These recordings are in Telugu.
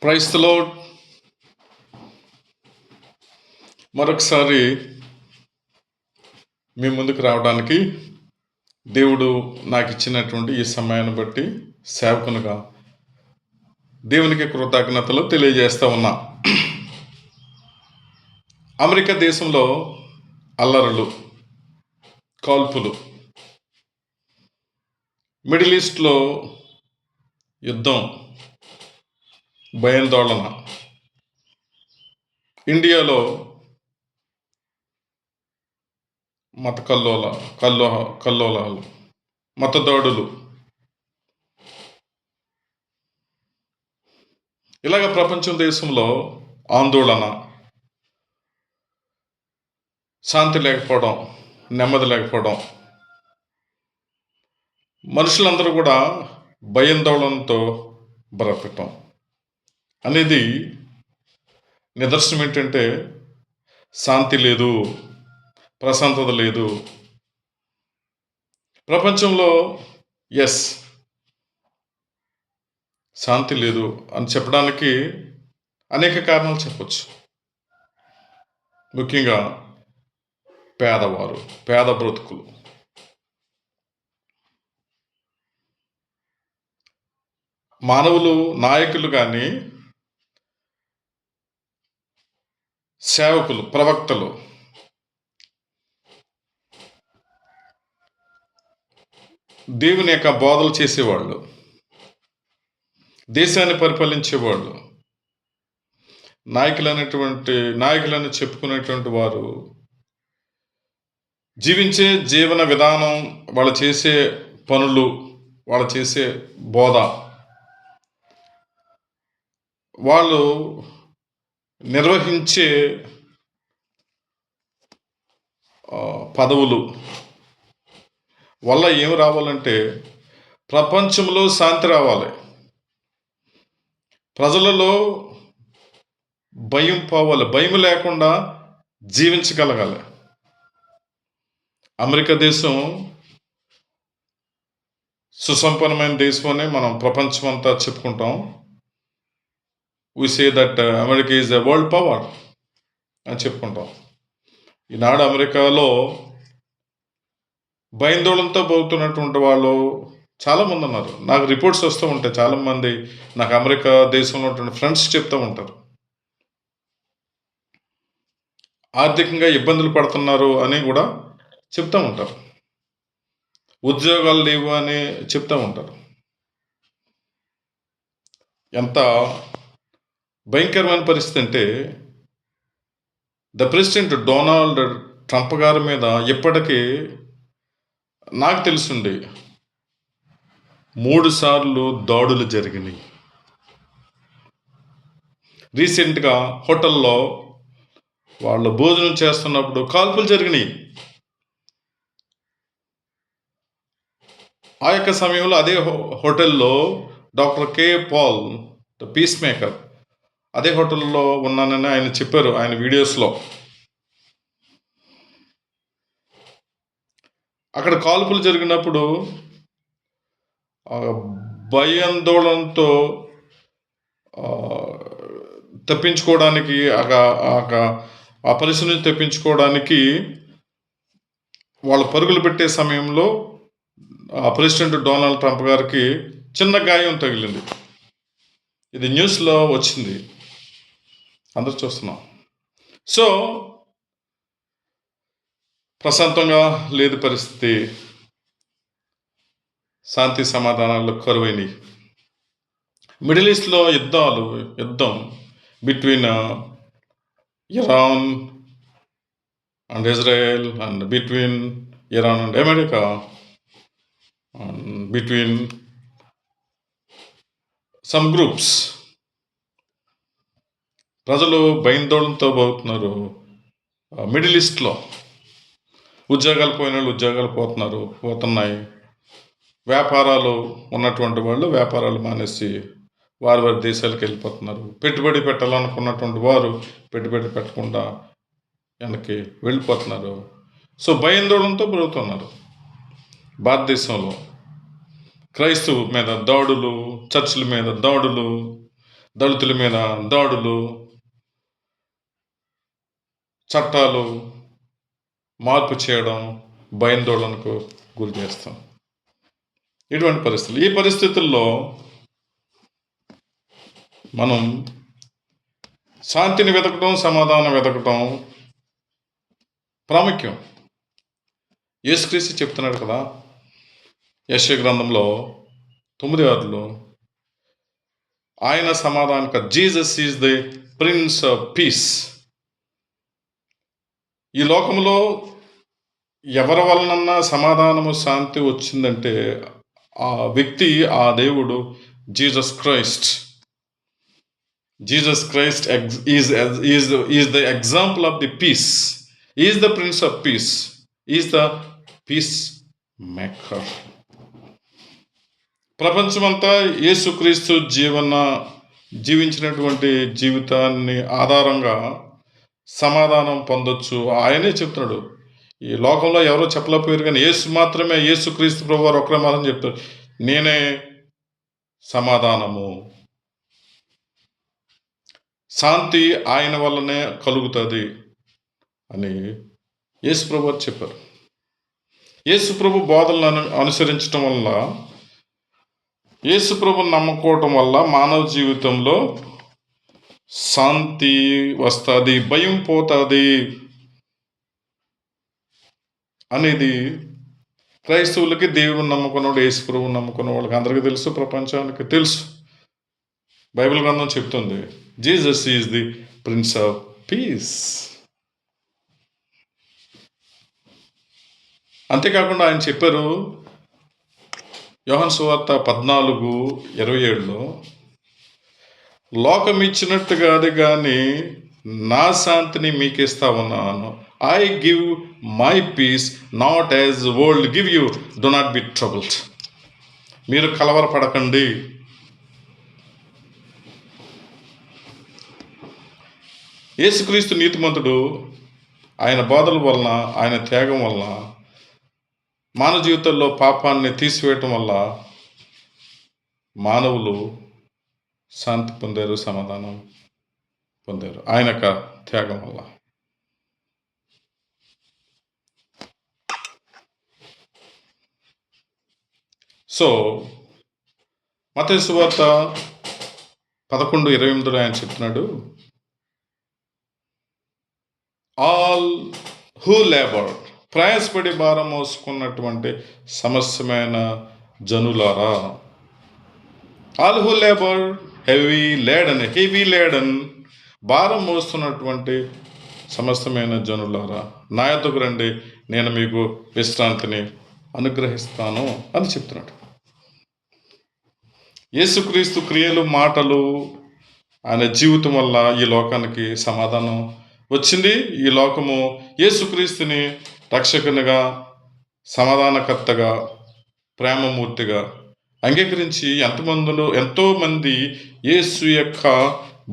Praise the lord. మరొకసారి మీ ముందుకు రావడానికి దేవుడు నాకు ఇచ్చినటువంటి ఈ సమయాన్ని బట్టి సేవకునిగా దేవునికి కృతజ్ఞతలు తెలియజేస్తూ ఉన్నా. అమెరికా దేశంలో అల్లరులు, కాల్పులు, మిడిల్ ఈస్ట్లో యుద్ధం, భయాందోళన, ఇండియాలో మత కల్లోలాలు, మతదాడులు, ఇలాగ ప్రపంచం దేశంలో ఆందోళన, శాంతి లేకపోవడం, నెమ్మది లేకపోవడం, మనుషులందరూ కూడా భయాందోళనతో బ్రతకటం అనేది నిదర్శనం ఏంటంటే శాంతి లేదు, ప్రశాంతత లేదు ప్రపంచంలో. శాంతి లేదు అని చెప్పడానికి అనేక కారణాలు చెప్పచ్చు. ముఖ్యంగా పేద బ్రతుకులు, మానవులు, నాయకులు కానీ, సేవకులు, ప్రవక్తలు దేవుని యొక్క బోధలు చేసేవాళ్ళు, దేశాన్ని పరిపాలించేవాళ్ళు, నాయకులని చెప్పుకునేటువంటి వారు జీవించే జీవన విధానం, వాళ్ళు చేసే పనులు, వాళ్ళు చేసే బోధ, వాళ్ళు నిర్వహించే పదవులు వల్ల ఏమి రావాలంటే ప్రపంచంలో శాంతి రావాలి, ప్రజలలో భయం పోవాలి, భయం లేకుండా జీవించగలగాలి. అమెరికా దేశం సుసంపన్నమైన దేశం అని మనం ప్రపంచం అంతా చెప్పుకుంటాం. We say that America is a world power అని చెప్పుకుంటాం. ఈనాడు అమెరికాలో భయాందోళనతో పోతున్నటువంటి వాళ్ళు చాలామంది ఉన్నారు. నాకు రిపోర్ట్స్ వస్తూ ఉంటాయి. చాలామంది నాకు అమెరికా దేశంలో ఉన్నటువంటి ఫ్రెండ్స్ చెప్తూ ఉంటారు, ఆర్థికంగా ఇబ్బందులు పడుతున్నారు అని కూడా చెప్తూ ఉంటారు, ఉద్యోగాలు లేవు అని చెప్తూ ఉంటారు. ఎంత భయంకరమైన పరిస్థితి అంటే ద ప్రెసిడెంట్ డొనాల్డ్ ట్రంప్ గారి మీద ఇప్పటికీ నాకు తెలుసుండి 3 సార్లు దాడులు జరిగినాయి. రీసెంట్గా హోటల్లో వాళ్ళు భోజనం చేస్తున్నప్పుడు కాల్పులు జరిగినాయి. ఆ యొక్క సమయంలో అదే హోటల్లో doctor K Paul, the peacemaker, అదే హోటల్లో ఉన్నానని ఆయన చెప్పారు ఆయన వీడియోస్లో. అక్కడ కాల్పులు జరిగినప్పుడు భయాందోళనతో తప్పించుకోవడానికి, ఆ పరిస్థితి నుంచి తప్పించుకోవడానికి వాళ్ళు పరుగులు పెట్టే సమయంలో ప్రెసిడెంట్ డొనాల్డ్ ట్రంప్ గారికి చిన్న గాయం తగిలింది. ఇది న్యూస్లో వచ్చింది, అందరూ చూస్తున్నాం. సో ప్రశాంతంగా లేదు పరిస్థితి, శాంతి సమాధానాలు కరువైనవి. మిడిల్ ఈస్ట్లో యుద్ధం between Iran and Israel, and between Iran and America, between some groups. ప్రజలు భయాందోళనతో పోతున్నారు. మిడిల్ ఈస్ట్లో ఉద్యోగాలు పోయిన వాళ్ళు ఉద్యోగాలు పోతున్నాయి. వ్యాపారాలు ఉన్నటువంటి వాళ్ళు వ్యాపారాలు మానేసి వారి దేశాలకు వెళ్ళిపోతున్నారు. పెట్టుబడి పెట్టాలనుకున్నటువంటి వారు పెట్టుబడి పెట్టకుండా వెనక్కి వెళ్ళిపోతున్నారు. సో భయాందోళనతో పెరుగుతున్నారు. భారతదేశంలో క్రైస్తవు మీద దాడులు, చర్చిల మీద దాడులు, దళితుల మీద దాడులు, చట్టాలు మార్పు చేయడం, భయాందోళనకు గురి చేస్తాం. ఇటువంటి పరిస్థితులు. ఈ పరిస్థితుల్లో మనం శాంతిని వెతకడం, సమాధానం వెతకడం ప్రాముఖ్యం. యేసుక్రీస్తు చెప్తున్నాడు కదా యెషయా గ్రంథంలో 9:6 ఆయన సమాధానక Jesus is the prince of peace. ఈ లోకంలో ఎవరి వలనన్నా సమాధానము, శాంతి వచ్చిందంటే ఆ వ్యక్తి, ఆ దేవుడు Jesus Christ. Jesus Christ is the example of the peace. He is the Prince of Peace. He is the peacemaker. ప్రపంచమంతా యేసుక్రీస్తు జీవించినటువంటి జీవితాన్ని ఆధారంగా సమాధానం పొందొచ్చు. ఆయనే చెప్తున్నాడు. ఈ లోకంలో ఎవరో చెప్పలేకపోయారు, కానీ యేసుక్రీస్తు ప్రభు వారు ఒకరే మాత్రం చెప్తారు, నేనే సమాధానము, శాంతి ఆయన వల్లనే కలుగుతుంది అని యేసు ప్రభు వారు చెప్పారు. యేసు ప్రభు బోధనలను అనుసరించడం వల్ల, యేసు ప్రభుని నమ్ముకోవటం వల్ల మానవ జీవితంలో శాంతి వస్తుంది, భయం పోతుంది అనేది క్రైస్తవులకి, దేవుని నమ్ముకున్నవాడు, యేసు ప్రభుని నమ్ముకున్న వాళ్ళకి అందరికీ తెలుసు, ప్రపంచానికి తెలుసు. బైబిల్ గ్రంథం చెప్తుంది Jesus is the prince of piece. అంతేకాకుండా ఆయన చెప్పారు యోహాను సువార్త 14:27 లోకం ఇచ్చినట్టు కాదు కానీ నా శాంతిని మీకు ఇస్తా ఉన్నాను. I give my peace not as world give you, do not be troubled. మీరు కలవరపడకండి. యేసుక్రీస్తు నీతిమంతుడు. ఆయన బోధల వలన, ఆయన త్యాగం వలన, మానవ జీవితంలో పాపాన్ని తీసివేయటం వల్ల మానవులు శాంతి పొందారు, సమాధానం పొందారు ఆయన యొక్క త్యాగం వల్ల. సో మత్తయి సువార్త 11:28 ఆయన చెప్తున్నాడు, ఆల్ హూ లేబర్, ప్రయాసపడి భారం మోసుకున్నటువంటి సమస్యమైన జనులారా, all who labour heavy laden, భారం మోస్తున్నటువంటి సమస్తమైన జనులారా నా యొద్దకు రండి, నేను మీకు విశ్రాంతిని అనుగ్రహిస్తాను అని చెప్తున్నాడు. యేసుక్రీస్తు క్రియలు, మాటలు, ఆయన జీవితం వల్ల ఈ లోకానికి సమాధానం వచ్చింది. ఈ లోకము యేసుక్రీస్తుని రక్షకునిగా, సమాధానకర్తగా, ప్రేమమూర్తిగా అంగీకరించి ఎంతోమంది యేసు యొక్క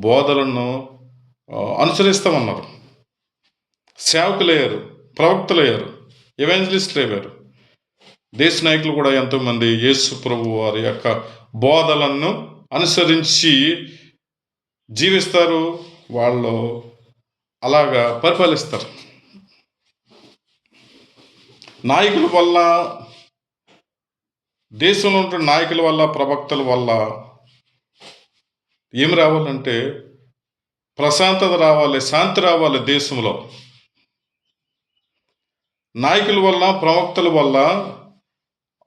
బోధలను అనుసరిస్తామన్నారు. సేవకులయ్యారు, ప్రవక్తలయ్యారు, ఎవాంజలిస్టులు అయ్యారు. దేశ నాయకులు కూడా ఎంతోమంది యేసు ప్రభు వారి యొక్క బోధలను అనుసరించి జీవిస్తారు. వాళ్ళు అలాగా పరిపాలిస్తారు. నాయకుల వల్ల, దేశంలో ఉంటున్న నాయకుల వల్ల, ప్రవక్తల వల్ల ఏమి రావాలంటే ప్రశాంతత రావాలి, శాంతి రావాలి దేశంలో. నాయకుల వల్ల, ప్రవక్తల వల్ల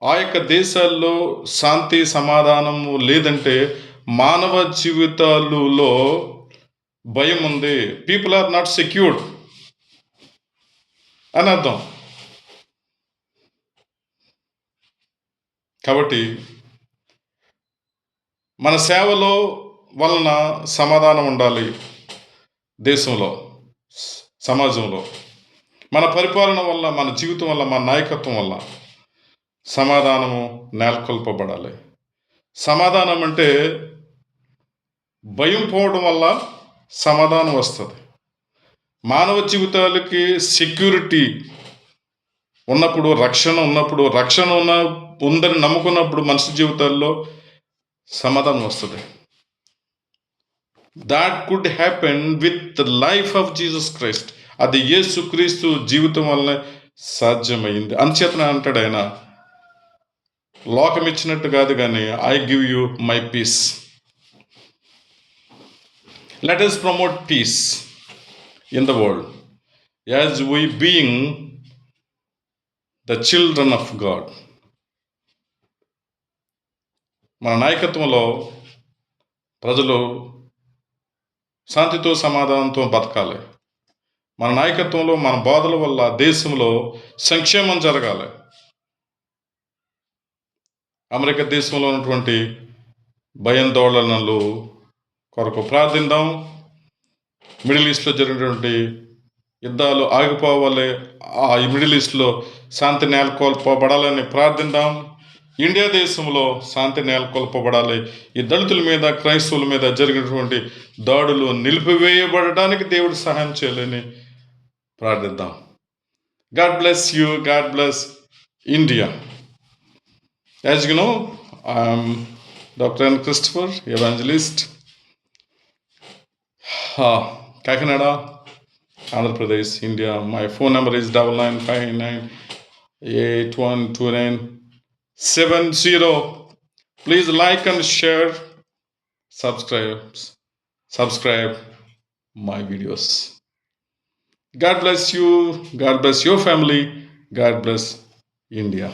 ఆ యొక్క దేశాల్లో శాంతి, సమాధానము లేదంటే మానవ జీవితాలలో భయం ఉంది. పీపుల్ ఆర్ నాట్ సెక్యూర్డ్ అని అర్థం. కాబట్టి మన సేవలో వలన సమాధానం ఉండాలి దేశంలో, సమాజంలో. మన పరిపాలన వల్ల, మన జీవితం వల్ల, మన నాయకత్వం వల్ల సమాధానము నెలకొల్పబడాలి. సమాధానం అంటే భయం పోవడం వల్ల సమాధానం వస్తుంది. మానవ జీవితాలకి సెక్యూరిటీ ఉన్నప్పుడు, రక్షణ ఉందని నమ్ముకున్నప్పుడు మనిషి జీవితాల్లో సమాధానం వస్తుంది. That could happen with the life of Jesus Christ. అది యేసుక్రీస్తు జీవితం వల్లనే సాధ్యమైంది. అంచేతన అంటాడు ఆయన, లోకం ఇచ్చినట్టు కాదు కానీ I give you my peace. Let us promote peace in the world as we being the children of God. మన నాయకత్వంలో ప్రజలు శాంతితో సమాధానంతో బతకాలి. మన నాయకత్వంలో మన బోధల వల్ల దేశంలో సంక్షేమం జరగాలి. అమెరికా దేశంలో ఉన్నటువంటి భయాందోళనలు కొరకు ప్రార్థిద్దాం. మిడిల్ ఈస్ట్లో జరిగినటువంటి యుద్ధాలు ఆగిపోవాలి, ఆ మిడిల్ ఈస్ట్లో శాంతి నెలకొల్పబడాలని ప్రార్థిద్దాం. ఇండియా దేశంలో శాంతి నెలకొల్పబడాలి. ఈ దళితుల మీద, క్రైస్తవుల మీద జరిగినటువంటి దాడులు నిలిపివేయబడడానికి దేవుడు సహాయం చేయాలని ప్రార్థిద్దాం. God bless you. God bless India. As you know, I'm Dr. N. Christopher, evangelist, Kakinada, Andhra Pradesh, India. My phone number is 9959812970. Please like and share, subscribe my videos. God bless you. God bless your family. God bless India.